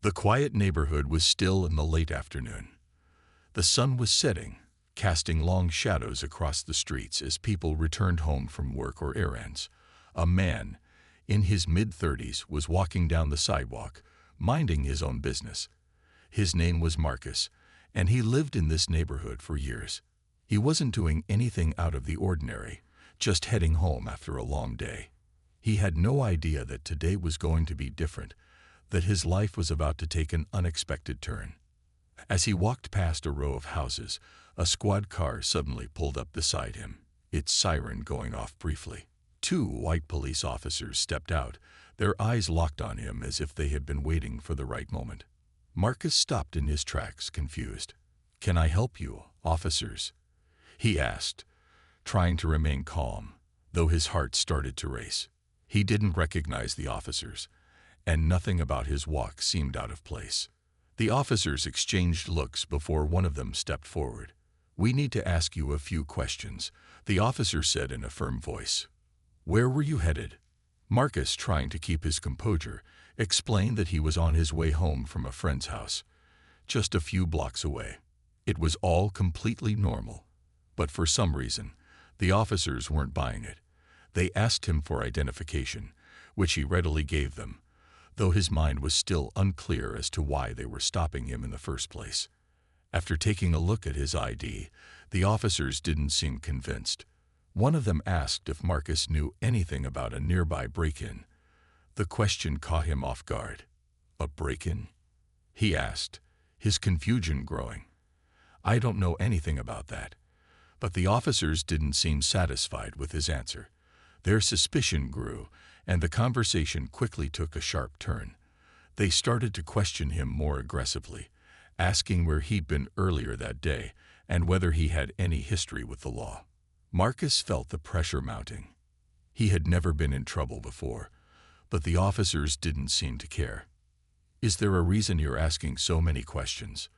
The quiet neighborhood was still in the late afternoon. The sun was setting, casting long shadows across the streets as people returned home from work or errands. A man, in his mid-30s, was walking down the sidewalk, minding his own business. His name was Marcus, and he lived in this neighborhood for years. He wasn't doing anything out of the ordinary, just heading home after a long day. He had no idea that today was going to be different, that his life was about to take an unexpected turn. As he walked past a row of houses, a squad car suddenly pulled up beside him, its siren going off briefly. Two white police officers stepped out, their eyes locked on him as if they had been waiting for the right moment. Marcus stopped in his tracks, confused. "Can I help you, officers?" he asked, trying to remain calm, though his heart started to race. He didn't recognize the officers, and nothing about his walk seemed out of place. The officers exchanged looks before one of them stepped forward. "We need to ask you a few questions," the officer said in a firm voice. "Where were you headed?" Marcus, trying to keep his composure, explained that he was on his way home from a friend's house, just a few blocks away. It was all completely normal. But for some reason, the officers weren't buying it. They asked him for identification, which he readily gave them, though his mind was still unclear as to why they were stopping him in the first place. After taking a look at his ID, the officers didn't seem convinced. One of them asked if Marcus knew anything about a nearby break-in. The question caught him off guard. "A break-in?" he asked, his confusion growing. "I don't know anything about that." But the officers didn't seem satisfied with his answer. Their suspicion grew, and the conversation quickly took a sharp turn. They started to question him more aggressively, asking where he'd been earlier that day and whether he had any history with the law. Marcus felt the pressure mounting. He had never been in trouble before, but the officers didn't seem to care. "Is there a reason you're asking so many questions?"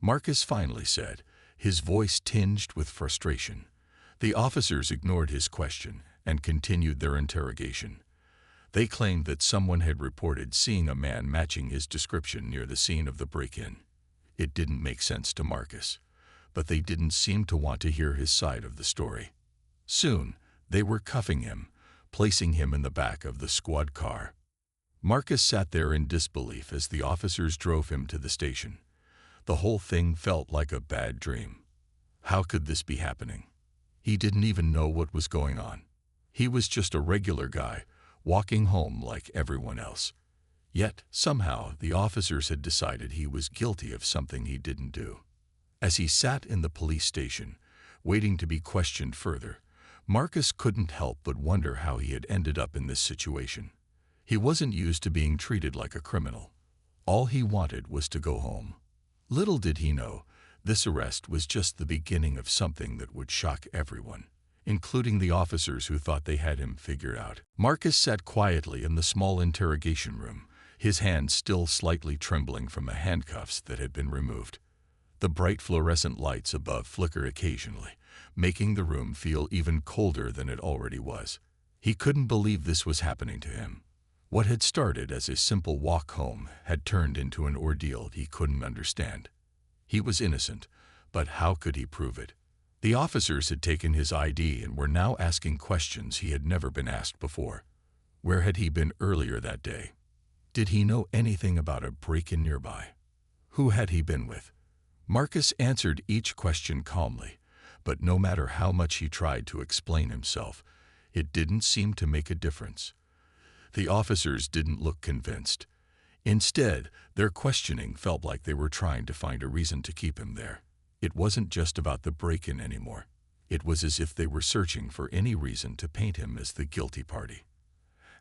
Marcus finally said, his voice tinged with frustration. The officers ignored his question and continued their interrogation. They claimed that someone had reported seeing a man matching his description near the scene of the break-in. It didn't make sense to Marcus, but they didn't seem to want to hear his side of the story. Soon, they were cuffing him, placing him in the back of the squad car. Marcus sat there in disbelief as the officers drove him to the station. The whole thing felt like a bad dream. How could this be happening? He didn't even know what was going on. He was just a regular guy, walking home like everyone else. Yet, somehow, the officers had decided he was guilty of something he didn't do. As he sat in the police station, waiting to be questioned further, Marcus couldn't help but wonder how he had ended up in this situation. He wasn't used to being treated like a criminal. All he wanted was to go home. Little did he know, this arrest was just the beginning of something that would shock everyone, including the officers who thought they had him figured out. Marcus sat quietly in the small interrogation room, his hands still slightly trembling from the handcuffs that had been removed. The bright fluorescent lights above flickered occasionally, making the room feel even colder than it already was. He couldn't believe this was happening to him. What had started as a simple walk home had turned into an ordeal he couldn't understand. He was innocent, but how could he prove it? The officers had taken his ID and were now asking questions he had never been asked before. Where had he been earlier that day? Did he know anything about a break-in nearby? Who had he been with? Marcus answered each question calmly, but no matter how much he tried to explain himself, it didn't seem to make a difference. The officers didn't look convinced. Instead, their questioning felt like they were trying to find a reason to keep him there. It wasn't just about the break-in anymore. It was as if they were searching for any reason to paint him as the guilty party.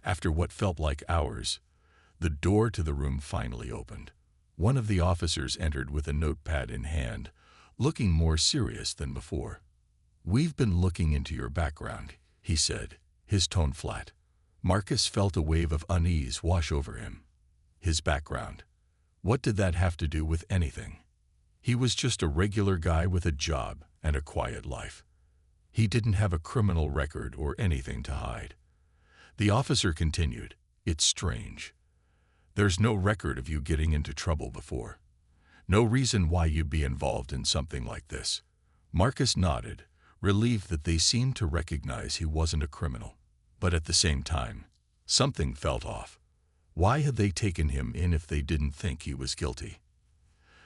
After what felt like hours, the door to the room finally opened. One of the officers entered with a notepad in hand, looking more serious than before. "We've been looking into your background," he said, his tone flat. Marcus felt a wave of unease wash over him. His background. What did that have to do with anything? He was just a regular guy with a job and a quiet life. He didn't have a criminal record or anything to hide. The officer continued, "It's strange. There's no record of you getting into trouble before. No reason why you'd be involved in something like this." Marcus nodded, relieved that they seemed to recognize he wasn't a criminal. But at the same time, something felt off. Why had they taken him in if they didn't think he was guilty?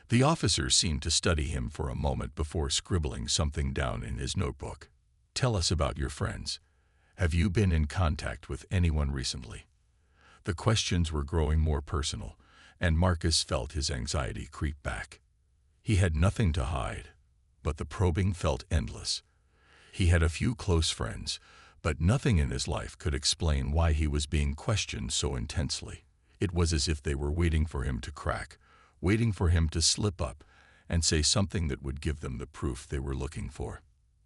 The officer seemed to study him for a moment before scribbling something down in his notebook. "Tell us about your friends. Have you been in contact with anyone recently?" The questions were growing more personal, and Marcus felt his anxiety creep back. He had nothing to hide, but the probing felt endless. He had a few close friends, but nothing in his life could explain why he was being questioned so intensely. It was as if they were waiting for him to crack, waiting for him to slip up and say something that would give them the proof they were looking for.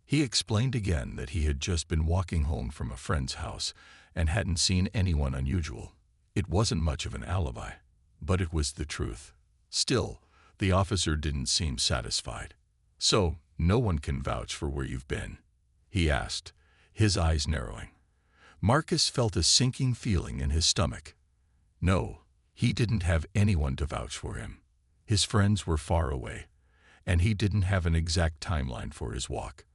He explained again that he had just been walking home from a friend's house and hadn't seen anyone unusual. It wasn't much of an alibi, but it was the truth. Still, the officer didn't seem satisfied. "So, no one can vouch for where you've been?" he asked, his eyes narrowing. Marcus felt a sinking feeling in his stomach. No, he didn't have anyone to vouch for him. His friends were far away, and he didn't have an exact timeline for his walk.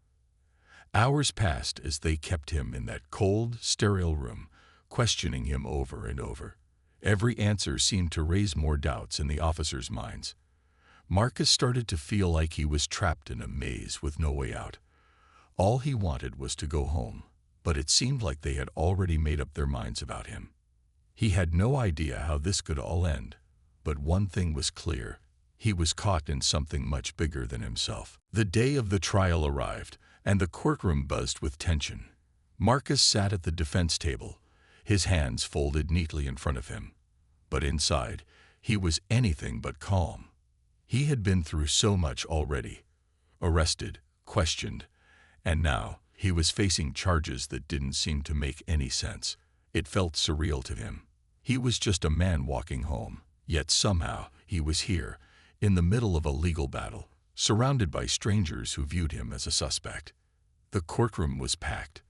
Hours passed as they kept him in that cold, sterile room, questioning him over and over. Every answer seemed to raise more doubts in the officers' minds. Marcus started to feel like he was trapped in a maze with no way out. All he wanted was to go home, but it seemed like they had already made up their minds about him. He had no idea how this could all end, but one thing was clear. He was caught in something much bigger than himself. The day of the trial arrived, and the courtroom buzzed with tension. Marcus sat at the defense table, his hands folded neatly in front of him. But inside, he was anything but calm. He had been through so much already. Arrested, questioned, and now he was facing charges that didn't seem to make any sense. It felt surreal to him. He was just a man walking home, yet somehow he was here, in the middle of a legal battle, surrounded by strangers who viewed him as a suspect. The courtroom was packed.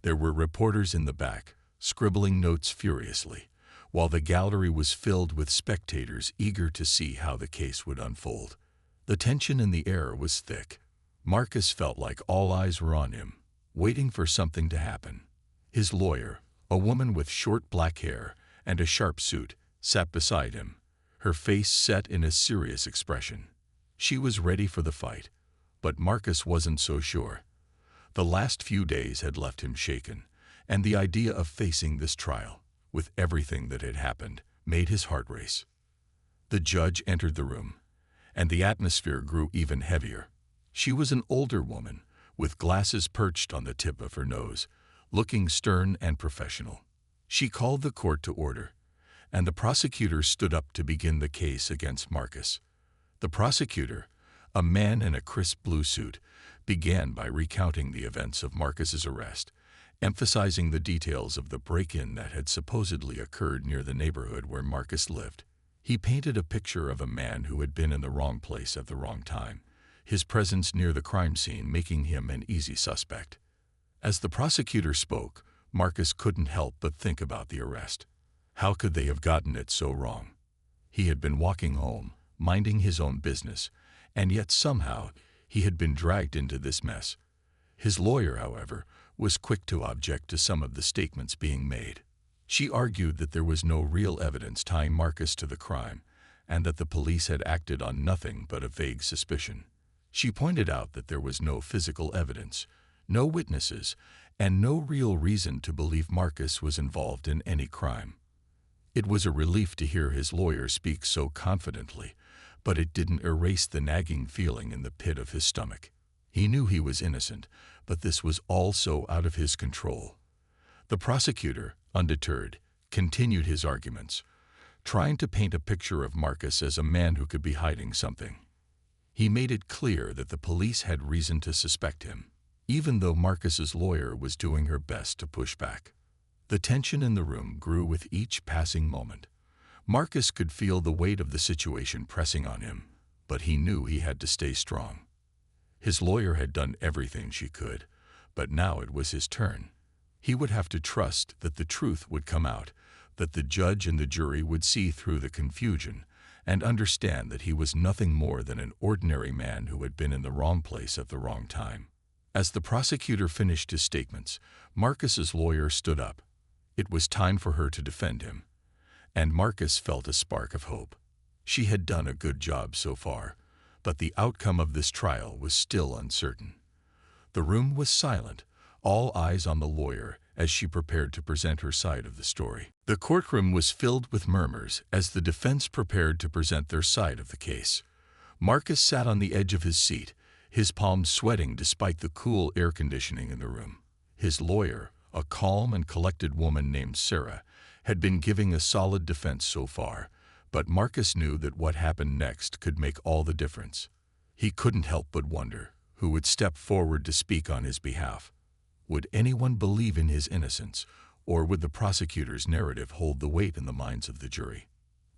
There were reporters in the back, scribbling notes furiously, while the gallery was filled with spectators eager to see how the case would unfold. The tension in the air was thick. Marcus felt like all eyes were on him, waiting for something to happen. His lawyer, a woman with short black hair and a sharp suit, sat beside him, her face set in a serious expression. She was ready for the fight, but Marcus wasn't so sure. The last few days had left him shaken, and the idea of facing this trial, with everything that had happened, made his heart race. The judge entered the room, and the atmosphere grew even heavier. She was an older woman, with glasses perched on the tip of her nose, looking stern and professional. She called the court to order, and the prosecutor stood up to begin the case against Marcus. The prosecutor, a man in a crisp blue suit, began by recounting the events of Marcus's arrest, emphasizing the details of the break-in that had supposedly occurred near the neighborhood where Marcus lived. He painted a picture of a man who had been in the wrong place at the wrong time, his presence near the crime scene making him an easy suspect. As the prosecutor spoke, Marcus couldn't help but think about the arrest. How could they have gotten it so wrong? He had been walking home, minding his own business, and yet somehow he had been dragged into this mess. His lawyer, however, was quick to object to some of the statements being made. She argued that there was no real evidence tying Marcus to the crime, and that the police had acted on nothing but a vague suspicion. She pointed out that there was no physical evidence, no witnesses, and no real reason to believe Marcus was involved in any crime. It was a relief to hear his lawyer speak so confidently, but it didn't erase the nagging feeling in the pit of his stomach. He knew he was innocent, but this was all so out of his control. The prosecutor, undeterred, continued his arguments, trying to paint a picture of Marcus as a man who could be hiding something. He made it clear that the police had reason to suspect him, even though Marcus's lawyer was doing her best to push back. The tension in the room grew with each passing moment. Marcus could feel the weight of the situation pressing on him, but he knew he had to stay strong. His lawyer had done everything she could, but now it was his turn. He would have to trust that the truth would come out, that the judge and the jury would see through the confusion and understand that he was nothing more than an ordinary man who had been in the wrong place at the wrong time. As the prosecutor finished his statements, Marcus's lawyer stood up. It was time for her to defend him, and Marcus felt a spark of hope. She had done a good job so far, but the outcome of this trial was still uncertain. The room was silent, all eyes on the lawyer as she prepared to present her side of the story. The courtroom was filled with murmurs as the defense prepared to present their side of the case. Marcus sat on the edge of his seat, his palms sweating despite the cool air conditioning in the room. His lawyer, a calm and collected woman named Sarah, had been giving a solid defense so far, but Marcus knew that what happened next could make all the difference. He couldn't help but wonder who would step forward to speak on his behalf. Would anyone believe in his innocence, or would the prosecutor's narrative hold the weight in the minds of the jury?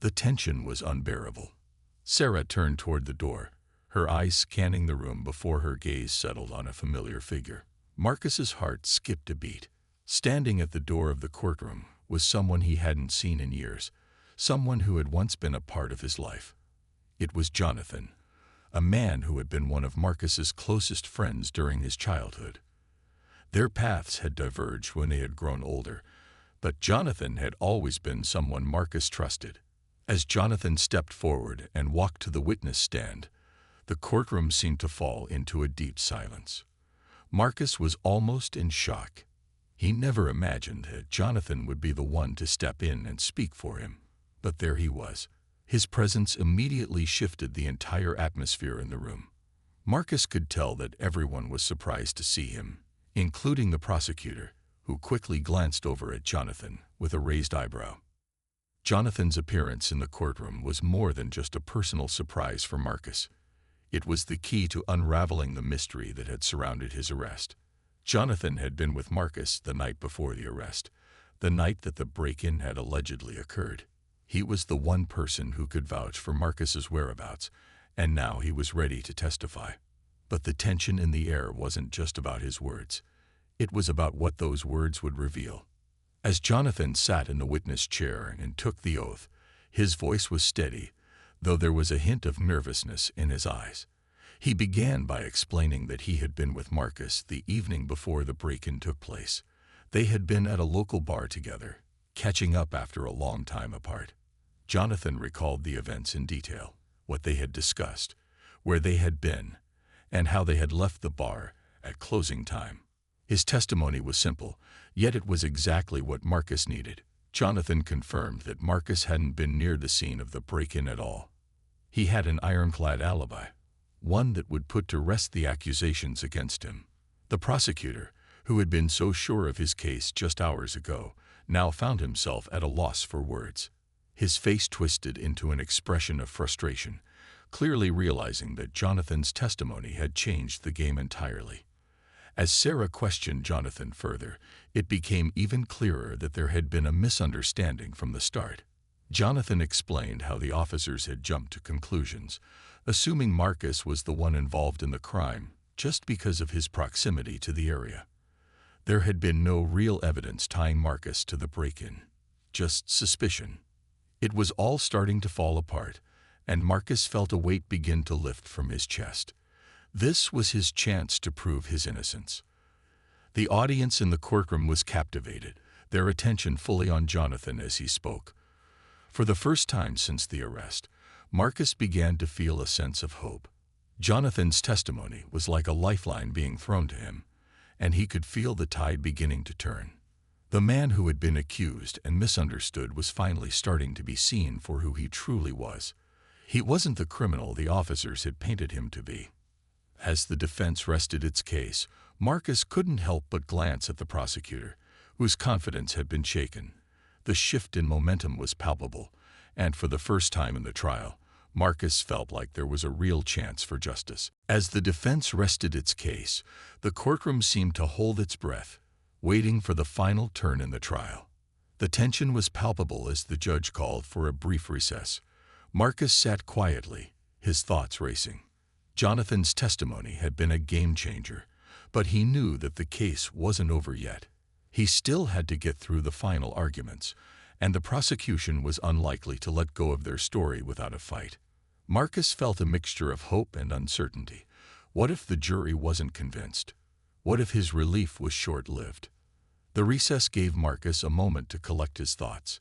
The tension was unbearable. Sarah turned toward the door, her eyes scanning the room before her gaze settled on a familiar figure. Marcus's heart skipped a beat. Standing at the door of the courtroom was someone he hadn't seen in years, someone who had once been a part of his life. It was Jonathan, a man who had been one of Marcus's closest friends during his childhood. Their paths had diverged when they had grown older, but Jonathan had always been someone Marcus trusted. As Jonathan stepped forward and walked to the witness stand, the courtroom seemed to fall into a deep silence. Marcus was almost in shock. He never imagined that Jonathan would be the one to step in and speak for him, but there he was. His presence immediately shifted the entire atmosphere in the room. Marcus could tell that everyone was surprised to see him, including the prosecutor, who quickly glanced over at Jonathan with a raised eyebrow. Jonathan's appearance in the courtroom was more than just a personal surprise for Marcus. It was the key to unraveling the mystery that had surrounded his arrest. Jonathan had been with Marcus the night before the arrest, the night that the break-in had allegedly occurred. He was the one person who could vouch for Marcus's whereabouts, and now he was ready to testify. But the tension in the air wasn't just about his words. It was about what those words would reveal. As Jonathan sat in the witness chair and took the oath, his voice was steady, though there was a hint of nervousness in his eyes. He began by explaining that he had been with Marcus the evening before the break-in took place. They had been at a local bar together, catching up after a long time apart. Jonathan recalled the events in detail, what they had discussed, where they had been, and how they had left the bar at closing time. His testimony was simple, yet it was exactly what Marcus needed. Jonathan confirmed that Marcus hadn't been near the scene of the break-in at all. He had an ironclad alibi, one that would put to rest the accusations against him. The prosecutor, who had been so sure of his case just hours ago, now found himself at a loss for words. His face twisted into an expression of frustration, clearly realizing that Jonathan's testimony had changed the game entirely. As Sarah questioned Jonathan further, it became even clearer that there had been a misunderstanding from the start. Jonathan explained how the officers had jumped to conclusions, assuming Marcus was the one involved in the crime, just because of his proximity to the area. There had been no real evidence tying Marcus to the break-in, just suspicion. It was all starting to fall apart, and Marcus felt a weight begin to lift from his chest. This was his chance to prove his innocence. The audience in the courtroom was captivated, their attention fully on Jonathan as he spoke. For the first time since the arrest, Marcus began to feel a sense of hope. Jonathan's testimony was like a lifeline being thrown to him, and he could feel the tide beginning to turn. The man who had been accused and misunderstood was finally starting to be seen for who he truly was. He wasn't the criminal the officers had painted him to be. As the defense rested its case, Marcus couldn't help but glance at the prosecutor, whose confidence had been shaken. The shift in momentum was palpable, and for the first time in the trial, Marcus felt like there was a real chance for justice. As the defense rested its case, the courtroom seemed to hold its breath, waiting for the final turn in the trial. The tension was palpable as the judge called for a brief recess. Marcus sat quietly, his thoughts racing. Jonathan's testimony had been a game-changer, but he knew that the case wasn't over yet. He still had to get through the final arguments, and the prosecution was unlikely to let go of their story without a fight. Marcus felt a mixture of hope and uncertainty. What if the jury wasn't convinced? What if his relief was short-lived? The recess gave Marcus a moment to collect his thoughts.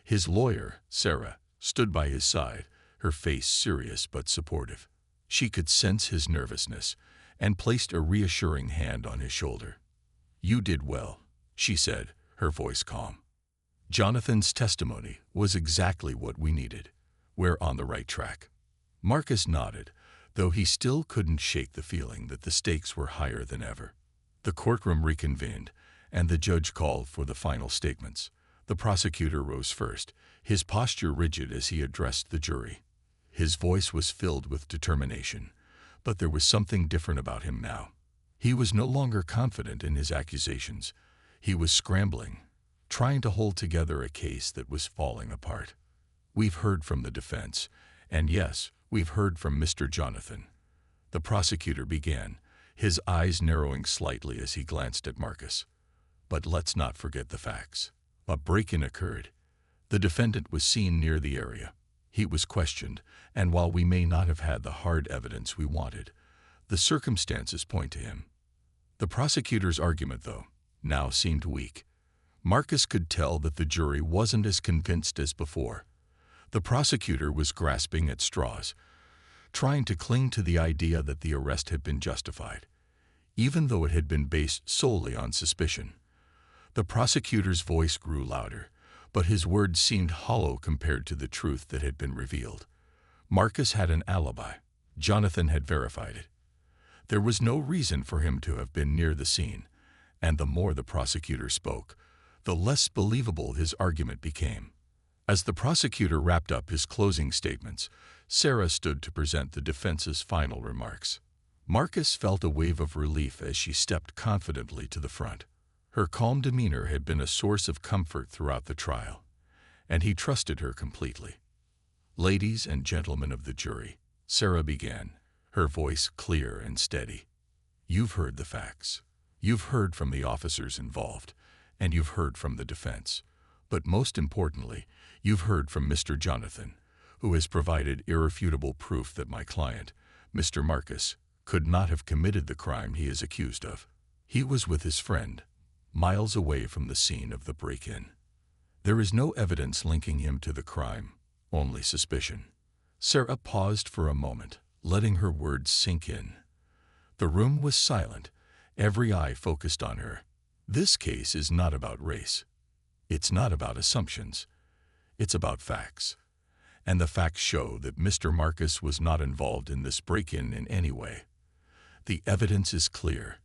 His lawyer, Sarah, stood by his side, her face serious but supportive. She could sense his nervousness and placed a reassuring hand on his shoulder. "You did well," she said, her voice calm. "Jonathan's testimony was exactly what we needed. We're on the right track." Marcus nodded, though he still couldn't shake the feeling that the stakes were higher than ever. The courtroom reconvened, and the judge called for the final statements. The prosecutor rose first, his posture rigid as he addressed the jury. His voice was filled with determination, but there was something different about him now. He was no longer confident in his accusations. He was scrambling, trying to hold together a case that was falling apart. "We've heard from the defense, and yes, we've heard from Mr. Jonathan," the prosecutor began, his eyes narrowing slightly as he glanced at Marcus. "But let's not forget the facts. A break-in occurred. The defendant was seen near the area. He was questioned, and while we may not have had the hard evidence we wanted, the circumstances point to him." The prosecutor's argument, though, now seemed weak. Marcus could tell that the jury wasn't as convinced as before. The prosecutor was grasping at straws, trying to cling to the idea that the arrest had been justified, even though it had been based solely on suspicion. The prosecutor's voice grew louder, but his words seemed hollow compared to the truth that had been revealed. Marcus had an alibi. Jonathan had verified it. There was no reason for him to have been near the scene, and the more the prosecutor spoke, the less believable his argument became. As the prosecutor wrapped up his closing statements, Sarah stood to present the defense's final remarks. Marcus felt a wave of relief as she stepped confidently to the front. Her calm demeanor had been a source of comfort throughout the trial, and he trusted her completely. "Ladies and gentlemen of the jury," Sarah began, her voice clear and steady. "You've heard the facts. You've heard from the officers involved, and you've heard from the defense. But most importantly, you've heard from Mr. Jonathan, who has provided irrefutable proof that my client, Mr. Marcus, could not have committed the crime he is accused of. He was with his friend, miles away from the scene of the break-in. There is no evidence linking him to the crime, only suspicion." Sarah paused for a moment, letting her words sink in. The room was silent, every eye focused on her. This case is not about race. It's not about assumptions. It's about facts. And the facts show that Mr. Marcus was not involved in this break-in in any way. The evidence is clear,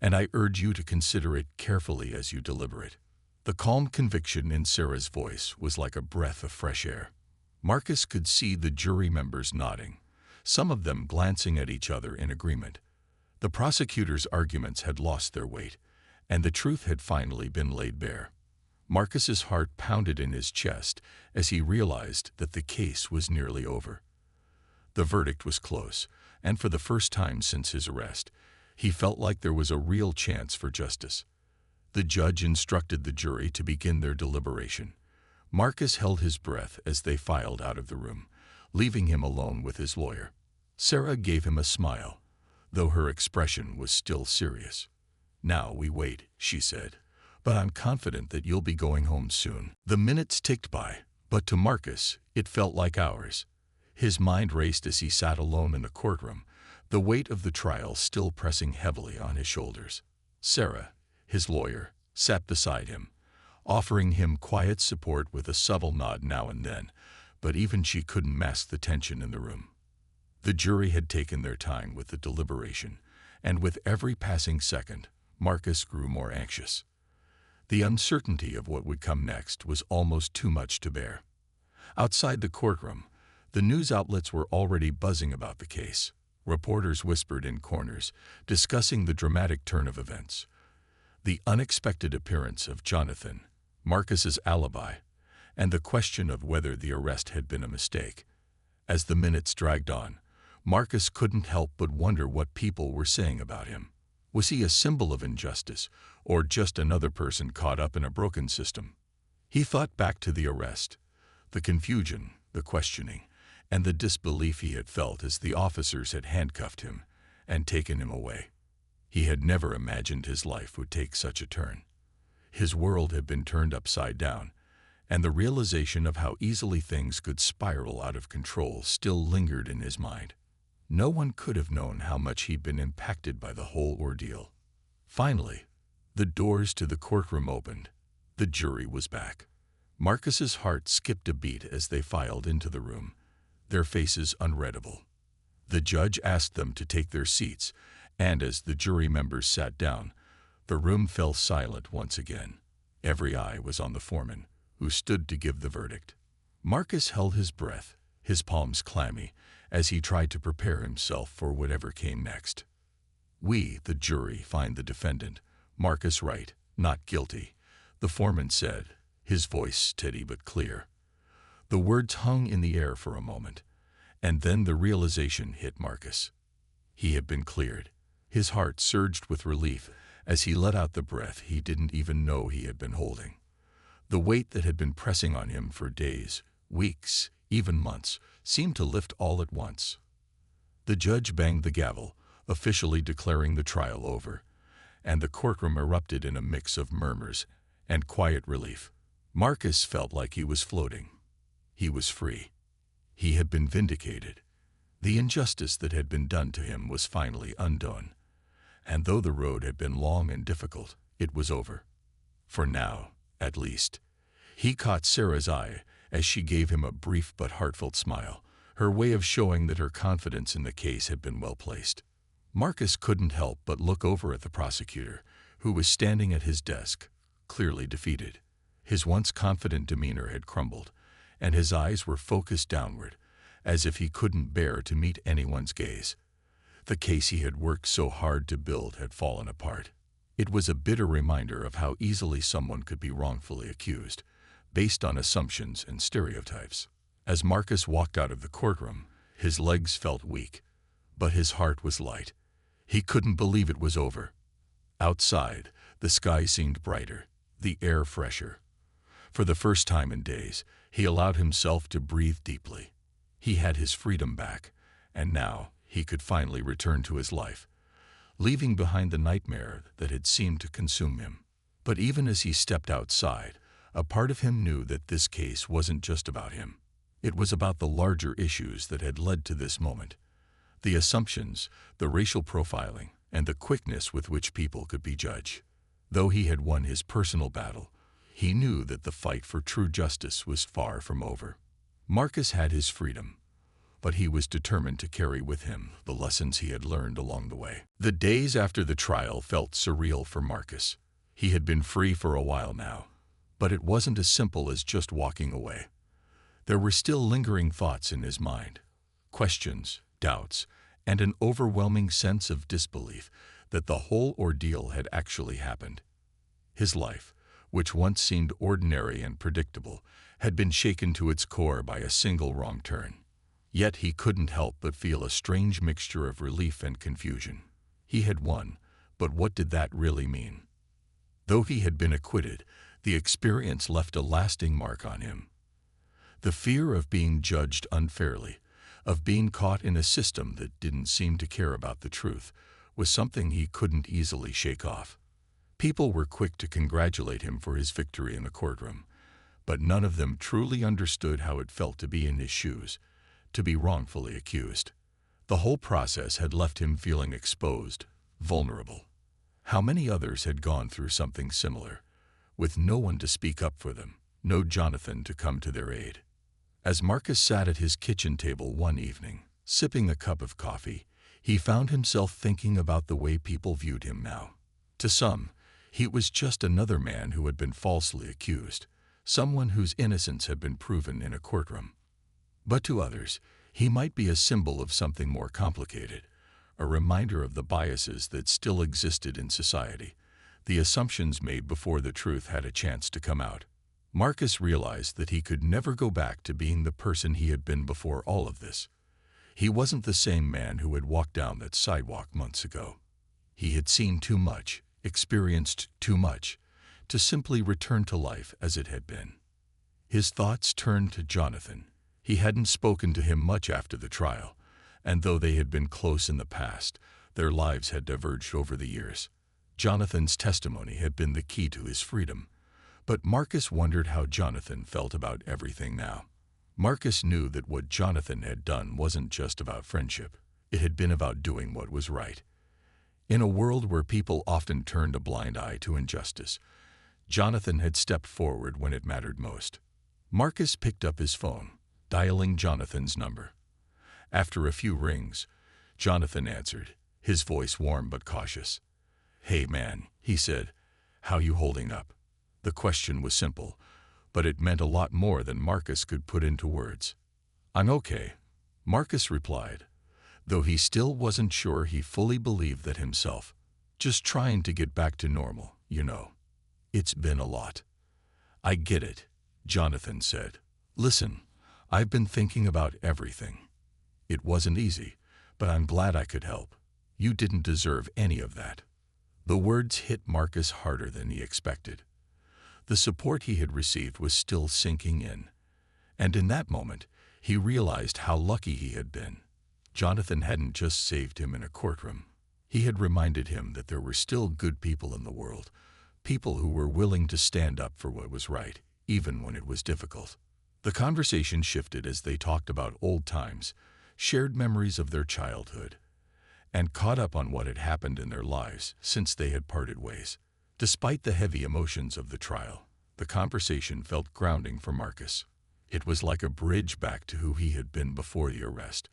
and I urge you to consider it carefully as you deliberate. The calm conviction in Sarah's voice was like a breath of fresh air. Marcus could see the jury members nodding, some of them glancing at each other in agreement. The prosecutor's arguments had lost their weight, and the truth had finally been laid bare. Marcus's heart pounded in his chest as he realized that the case was nearly over. The verdict was close, and for the first time since his arrest, he felt like there was a real chance for justice. The judge instructed the jury to begin their deliberation. Marcus held his breath as they filed out of the room, leaving him alone with his lawyer. Sarah gave him a smile, though her expression was still serious. "Now we wait," she said, "but I'm confident that you'll be going home soon." The minutes ticked by, but to Marcus, it felt like hours. His mind raced as he sat alone in the courtroom, the weight of the trial still pressing heavily on his shoulders. Sarah, his lawyer, sat beside him, offering him quiet support with a subtle nod now and then, but even she couldn't mask the tension in the room. The jury had taken their time with the deliberation, and with every passing second, Marcus grew more anxious. The uncertainty of what would come next was almost too much to bear. Outside the courtroom, the news outlets were already buzzing about the case. Reporters whispered in corners, discussing the dramatic turn of events. The unexpected appearance of Jonathan, Marcus's alibi, and the question of whether the arrest had been a mistake. As the minutes dragged on, Marcus couldn't help but wonder what people were saying about him. Was he a symbol of injustice, or just another person caught up in a broken system? He thought back to the arrest, the confusion, the questioning, and the disbelief he had felt as the officers had handcuffed him and taken him away. He had never imagined his life would take such a turn. His world had been turned upside down, and the realization of how easily things could spiral out of control still lingered in his mind. No one could have known how much he'd been impacted by the whole ordeal. Finally, the doors to the courtroom opened. The jury was back. Marcus's heart skipped a beat as they filed into the room, their faces unreadable. The judge asked them to take their seats, and as the jury members sat down, the room fell silent once again. Every eye was on the foreman, who stood to give the verdict. Marcus held his breath, his palms clammy, as he tried to prepare himself for whatever came next. "We, the jury, find the defendant, Marcus Wright, not guilty," the foreman said, his voice steady but clear. The words hung in the air for a moment, and then the realization hit Marcus. He had been cleared. His heart surged with relief as he let out the breath he didn't even know he had been holding. The weight that had been pressing on him for days, weeks, even months, seemed to lift all at once. The judge banged the gavel, officially declaring the trial over, and the courtroom erupted in a mix of murmurs and quiet relief. Marcus felt like he was floating. He was free. He had been vindicated. The injustice that had been done to him was finally undone. And though the road had been long and difficult, it was over. For now, at least. He caught Sarah's eye as she gave him a brief but heartfelt smile, her way of showing that her confidence in the case had been well placed. Marcus couldn't help but look over at the prosecutor, who was standing at his desk, clearly defeated. His once confident demeanor had crumbled, and his eyes were focused downward, as if he couldn't bear to meet anyone's gaze. The case he had worked so hard to build had fallen apart. It was a bitter reminder of how easily someone could be wrongfully accused, based on assumptions and stereotypes. As Marcus walked out of the courtroom, his legs felt weak, but his heart was light. He couldn't believe it was over. Outside, the sky seemed brighter, the air fresher. For the first time in days, he allowed himself to breathe deeply. He had his freedom back, and now he could finally return to his life, leaving behind the nightmare that had seemed to consume him. But even as he stepped outside, a part of him knew that this case wasn't just about him. It was about the larger issues that had led to this moment. The assumptions, the racial profiling, and the quickness with which people could be judged. Though he had won his personal battle, he knew that the fight for true justice was far from over. Marcus had his freedom, but he was determined to carry with him the lessons he had learned along the way. The days after the trial felt surreal for Marcus. He had been free for a while now, but it wasn't as simple as just walking away. There were still lingering thoughts in his mind, questions, doubts, and an overwhelming sense of disbelief that the whole ordeal had actually happened. His life, which once seemed ordinary and predictable, had been shaken to its core by a single wrong turn. Yet he couldn't help but feel a strange mixture of relief and confusion. He had won, but what did that really mean? Though he had been acquitted, the experience left a lasting mark on him. The fear of being judged unfairly, of being caught in a system that didn't seem to care about the truth, was something he couldn't easily shake off. People were quick to congratulate him for his victory in the courtroom, but none of them truly understood how it felt to be in his shoes, to be wrongfully accused. The whole process had left him feeling exposed, vulnerable. How many others had gone through something similar, with no one to speak up for them, no Jonathan to come to their aid? As Marcus sat at his kitchen table one evening, sipping a cup of coffee, he found himself thinking about the way people viewed him now. To some, he was just another man who had been falsely accused, someone whose innocence had been proven in a courtroom. But to others, he might be a symbol of something more complicated, a reminder of the biases that still existed in society, the assumptions made before the truth had a chance to come out. Marcus realized that he could never go back to being the person he had been before all of this. He wasn't the same man who had walked down that sidewalk months ago. He had seen too much, experienced too much, to simply return to life as it had been. His thoughts turned to Jonathan. He hadn't spoken to him much after the trial, and though they had been close in the past, their lives had diverged over the years. Jonathan's testimony had been the key to his freedom, but Marcus wondered how Jonathan felt about everything now. Marcus knew that what Jonathan had done wasn't just about friendship. It had been about doing what was right. In a world where people often turned a blind eye to injustice, Jonathan had stepped forward when it mattered most. Marcus picked up his phone, dialing Jonathan's number. After a few rings, Jonathan answered, his voice warm but cautious. "Hey man," he said, "how you holding up?" The question was simple, but it meant a lot more than Marcus could put into words. "I'm okay," Marcus replied, though he still wasn't sure he fully believed that himself. "Just trying to get back to normal, you know. It's been a lot." "I get it," Jonathan said. "Listen, I've been thinking about everything. It wasn't easy, but I'm glad I could help. You didn't deserve any of that." The words hit Marcus harder than he expected. The support he had received was still sinking in, and in that moment, he realized how lucky he had been. Jonathan hadn't just saved him in a courtroom. He had reminded him that there were still good people in the world, people who were willing to stand up for what was right, even when it was difficult. The conversation shifted as they talked about old times, shared memories of their childhood, and caught up on what had happened in their lives since they had parted ways. Despite the heavy emotions of the trial, the conversation felt grounding for Marcus. It was like a bridge back to who he had been before the arrest,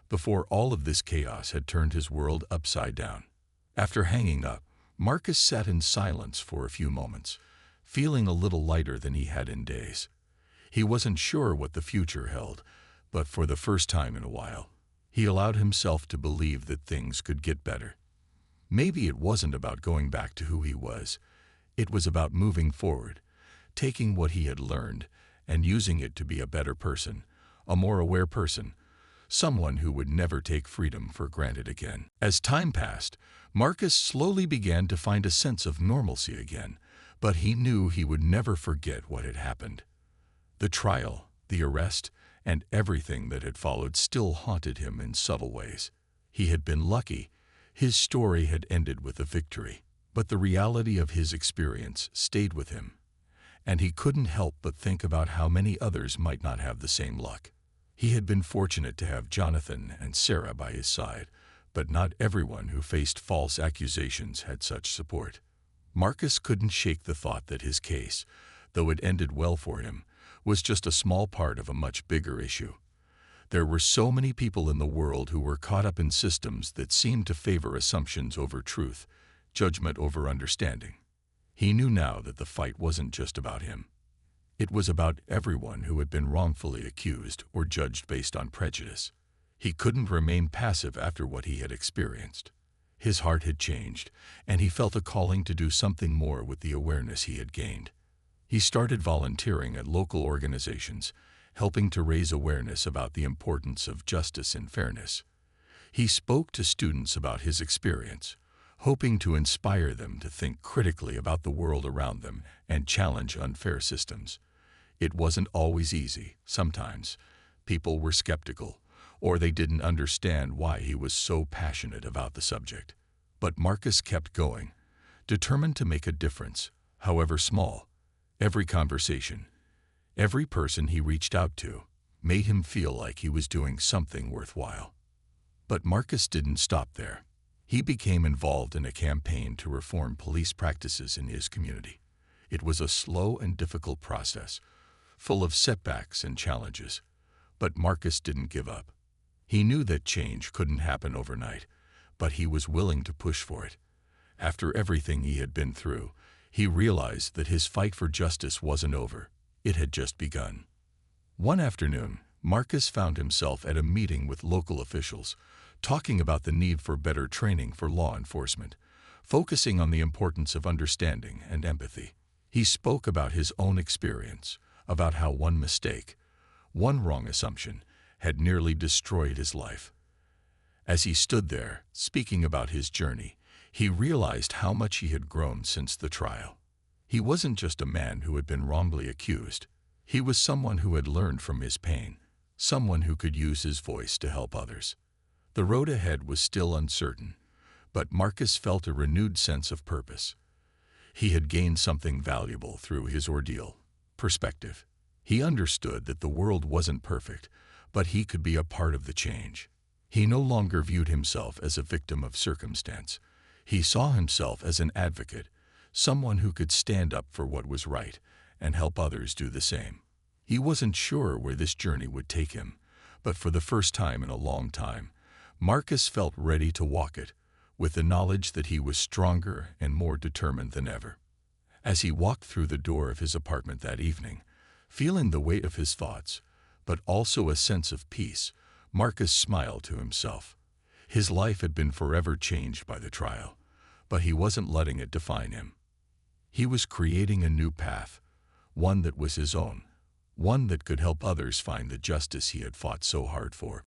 before all of this chaos had turned his world upside down. After hanging up, Marcus sat in silence for a few moments, feeling a little lighter than he had in days. He wasn't sure what the future held, but for the first time in a while, he allowed himself to believe that things could get better. Maybe it wasn't about going back to who he was. It was about moving forward, taking what he had learned and using it to be a better person, a more aware person, someone who would never take freedom for granted again. As time passed, Marcus slowly began to find a sense of normalcy again, but he knew he would never forget what had happened. The trial, the arrest, and everything that had followed still haunted him in subtle ways. He had been lucky. His story had ended with a victory, but the reality of his experience stayed with him, and he couldn't help but think about how many others might not have the same luck. He had been fortunate to have Jonathan and Sarah by his side, but not everyone who faced false accusations had such support. Marcus couldn't shake the thought that his case, though it ended well for him, was just a small part of a much bigger issue. There were so many people in the world who were caught up in systems that seemed to favor assumptions over truth, judgment over understanding. He knew now that the fight wasn't just about him. It was about everyone who had been wrongfully accused or judged based on prejudice. He couldn't remain passive after what he had experienced. His heart had changed, and he felt a calling to do something more with the awareness he had gained. He started volunteering at local organizations, helping to raise awareness about the importance of justice and fairness. He spoke to students about his experience, hoping to inspire them to think critically about the world around them and challenge unfair systems. It wasn't always easy. Sometimes people were skeptical, or they didn't understand why he was so passionate about the subject. But Marcus kept going, determined to make a difference, however small. Every conversation, every person he reached out to, made him feel like he was doing something worthwhile. But Marcus didn't stop there. He became involved in a campaign to reform police practices in his community. It was a slow and difficult process, full of setbacks and challenges. But Marcus didn't give up. He knew that change couldn't happen overnight, but he was willing to push for it. After everything he had been through, he realized that his fight for justice wasn't over. It had just begun. One afternoon, Marcus found himself at a meeting with local officials, talking about the need for better training for law enforcement, focusing on the importance of understanding and empathy. He spoke about his own experience, about how one mistake, one wrong assumption, had nearly destroyed his life. As he stood there, speaking about his journey, he realized how much he had grown since the trial. He wasn't just a man who had been wrongly accused. He was someone who had learned from his pain, someone who could use his voice to help others. The road ahead was still uncertain, but Marcus felt a renewed sense of purpose. He had gained something valuable through his ordeal: perspective. He understood that the world wasn't perfect, but he could be a part of the change. He no longer viewed himself as a victim of circumstance. He saw himself as an advocate, someone who could stand up for what was right and help others do the same. He wasn't sure where this journey would take him, but for the first time in a long time, Marcus felt ready to walk it, with the knowledge that he was stronger and more determined than ever. As he walked through the door of his apartment that evening, feeling the weight of his thoughts, but also a sense of peace, Marcus smiled to himself. His life had been forever changed by the trial, but he wasn't letting it define him. He was creating a new path, one that was his own, one that could help others find the justice he had fought so hard for.